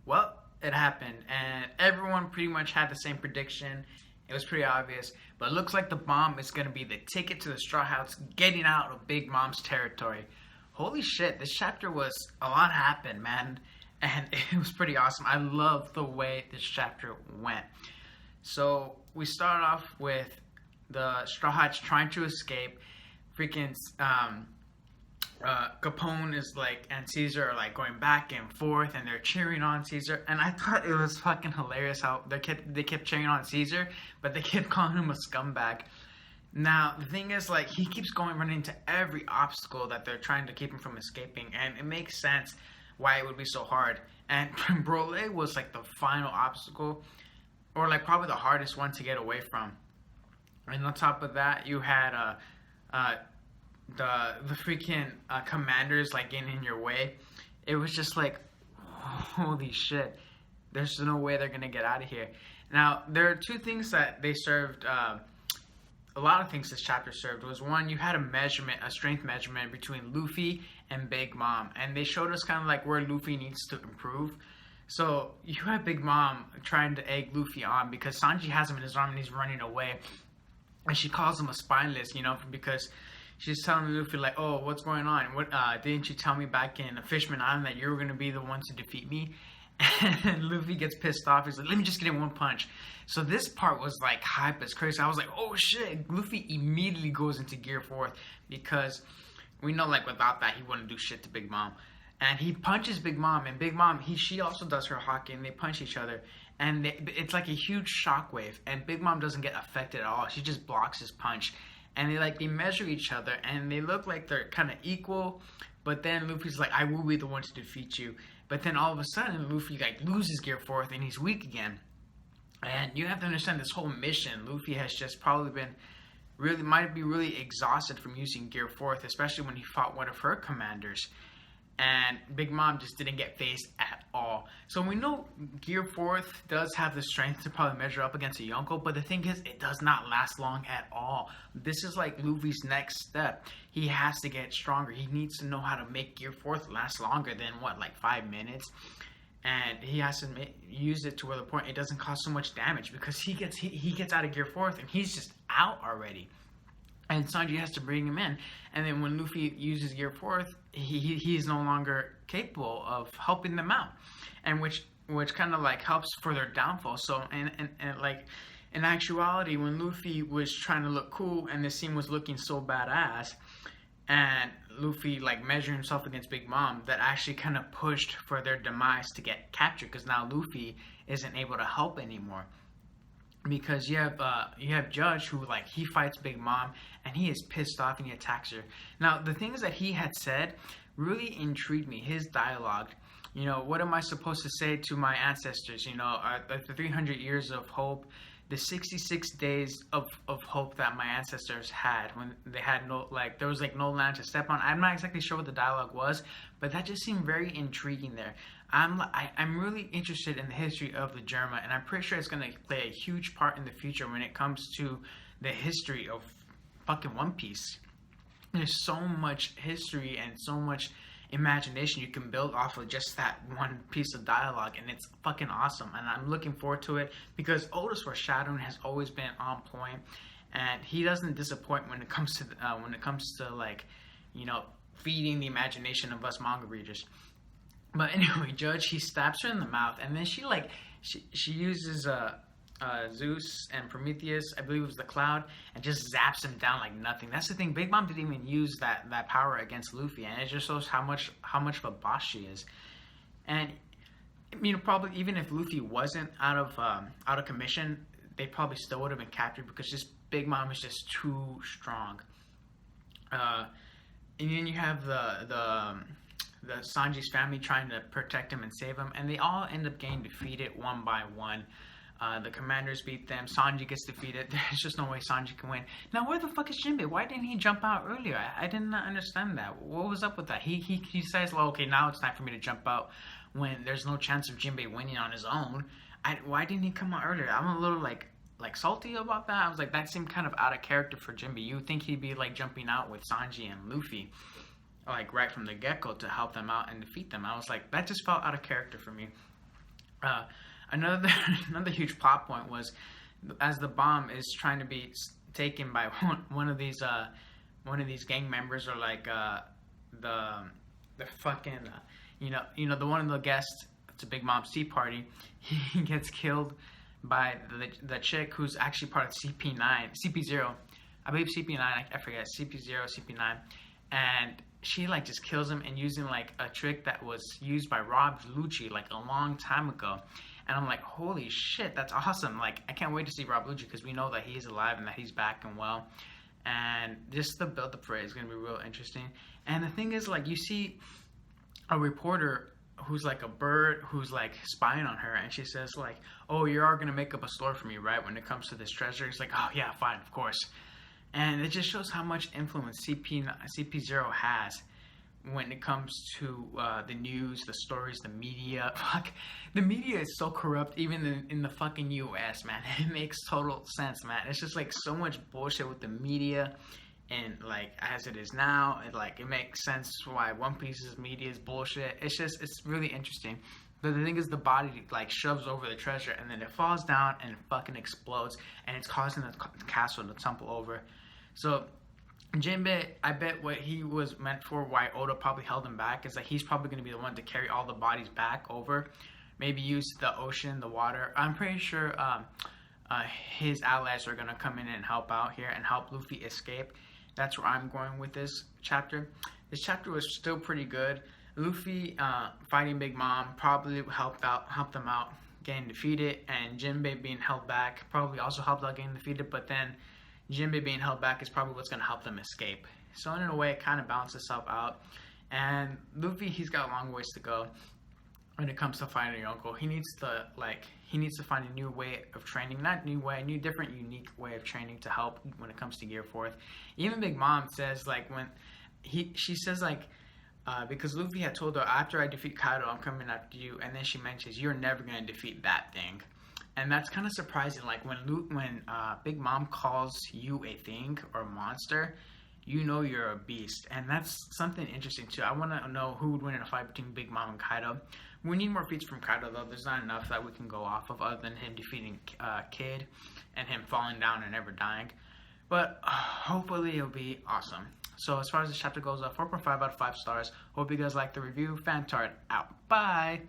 Well, it happened, and everyone pretty much had the same prediction. It was pretty obvious, but it looks like the bomb is going to be the ticket to the Straw Hats getting out of Big Mom's territory. Holy shit, this chapter was a lot happened, man, and it was pretty awesome. I love the way this chapter went. So we start off with the Straw Hats trying to escape. Freaking Capone is like, and Caesar are like going back and forth, and they're cheering on Caesar. And I thought it was fucking hilarious how they kept cheering on Caesar, but they kept calling him a scumbag. Now the thing is, like, he keeps running into every obstacle that they're trying to keep him from escaping, and it makes sense why it would be so hard. And Brole was like the final obstacle, or like probably the hardest one to get away from. And on top of that, you had the freaking commanders like getting in your way. It was just like, holy shit, there's no way they're gonna get out of here. Now there are two things that they served. A lot of things this chapter served was, one, you had a strength measurement between Luffy and Big Mom, and they showed us kind of like where Luffy needs to improve. So you had Big Mom trying to egg Luffy on because Sanji has him in his arm and he's running away, and she calls him a spineless, because she's telling Luffy like, oh, what's going on? What didn't you tell me back in Fishman Island that you were going to be the one to defeat me? And Luffy gets pissed off. He's like, let me just get in one punch. So this part was like hype as crazy. I was like, oh shit. Luffy immediately goes into Gear 4th because we know like without that he wouldn't do shit to Big Mom. And he punches Big Mom, and Big Mom, she also does her hockey, and they punch each other. And it's like a huge shockwave, and Big Mom doesn't get affected at all. She just blocks his punch. And they measure each other, and they look like they're kind of equal. But then Luffy's like, I will be the one to defeat you. But then all of a sudden, Luffy like loses Gear 4th, and he's weak again. And you have to understand this whole mission. Luffy has just probably been might be really exhausted from using Gear 4th, especially when he fought one of her commanders. And Big Mom just didn't get phased at all. So we know Gear 4th does have the strength to probably measure up against a Yonko, but the thing is, it does not last long at all. This is like Luffy's next step. He has to get stronger. He needs to know how to make Gear 4th last longer than, like 5 minutes? And he has to use it to where the point it doesn't cause so much damage, because he gets out of Gear 4th and he's just out already. And Sanji has to bring him in. And then when Luffy uses Gear 4th, he is no longer capable of helping them out. And which kind of like helps for their downfall. So, and like, in actuality, when Luffy was trying to look cool and the scene was looking so badass, and Luffy like measured himself against Big Mom, that actually kind of pushed for their demise to get captured, because now Luffy isn't able to help anymore. Because you have Judge, who like, he fights Big Mom and he is pissed off and he attacks her. Now the things that he had said really intrigued me. His dialogue, what am I supposed to say to my ancestors? The 300 years of hope, the 66 days of hope that my ancestors had when they had there was like no land to step on. I'm not exactly sure what the dialogue was, but that just seemed very intriguing there. I'm really interested in the history of the Germa, and I'm pretty sure it's going to play a huge part in the future when it comes to the history of fucking One Piece. There's so much history and so much imagination you can build off of just that one piece of dialogue, and it's fucking awesome. And I'm looking forward to it, because Oda's foreshadowing has always been on point, and he doesn't disappoint when it comes to like, feeding the imagination of us manga readers. But anyway, Judge, he stabs her in the mouth, and then she uses Zeus and Prometheus, I believe it was the Cloud, and just zaps him down like nothing. That's the thing. Big Mom didn't even use that power against Luffy, and it just shows how much of a boss she is. And probably even if Luffy wasn't out of commission, they probably still would have been captured, because just Big Mom is just too strong. And then you have the Sanji's family trying to protect him and save him, and they all end up getting defeated one by one. The commanders beat them. Sanji gets defeated. There's just no way Sanji can win. Now, where the fuck is Jinbei? Why didn't he jump out earlier? I did not understand that. What was up with that? He says, well, okay, now it's time for me to jump out, when there's no chance of Jinbei winning on his own. Why didn't he come out earlier? I'm a little like salty about that. I was like, that seemed kind of out of character for Jinbei. You would think he'd be like jumping out with Sanji and Luffy, like right from the get-go, to help them out and defeat them. I was like, that just felt out of character for me. Uh, another another huge plot point was as the bomb is trying to be taken by one of these gang members, or like the fucking the one of the guests. It's a Big Mom's tea party. He gets killed by the chick who's actually part of CP0. I believe CP9. I forget, CP0, CP9, and she like just kills him and using like a trick that was used by Rob Lucci like a long time ago. And I'm like, holy shit, that's awesome. Like, I can't wait to see Rob Lucci, because we know that he's alive and that he's back and well. And just the build up for it is going to be real interesting. And the thing is, like, you see a reporter who's like a bird who's like spying on her, and she says like, oh, you are going to make up a story for me, right, when it comes to this treasure? He's like, oh yeah, fine, of course. And it just shows how much influence CP0 has when it comes to the news, the stories, the media. Fuck, the media is so corrupt, even in the fucking U.S., man. It makes total sense, man. It's just like so much bullshit with the media, and like as it is now, it makes sense why One Piece's media is bullshit. It's really interesting. But the thing is, the body like shoves over the treasure, and then it falls down and it fucking explodes, and it's causing the castle to tumble over. So Jinbei, I bet what he was meant for, why Oda probably held him back, is that he's probably going to be the one to carry all the bodies back over. Maybe use the ocean, the water. I'm pretty sure his allies are going to come in and help out here and help Luffy escape. That's where I'm going with this chapter. This chapter was still pretty good. Luffy fighting Big Mom probably helped them out getting defeated, and Jinbei being held back probably also helped out getting defeated, but then Jinbei being held back is probably what's going to help them escape. So in a way, it kind of balances itself out. And Luffy, he's got a long ways to go when it comes to fighting Yonko. He needs to find a new way of training, not new way, a new, different, unique way of training to help when it comes to Gear 4th. Even Big Mom says, like, she says, like, because Luffy had told her, after I defeat Kaido, I'm coming after you, and then she mentions, you're never going to defeat that thing. And that's kind of surprising. Like, when Big Mom calls you a thing or monster, you know you're a beast. And that's something interesting, too. I want to know who would win in a fight between Big Mom and Kaido. We need more feats from Kaido, though. There's not enough that we can go off of other than him defeating Kid and him falling down and never dying. But hopefully it'll be awesome. So as far as this chapter goes, 4.5 out of 5 stars. Hope you guys like the review. Fantart out. Bye!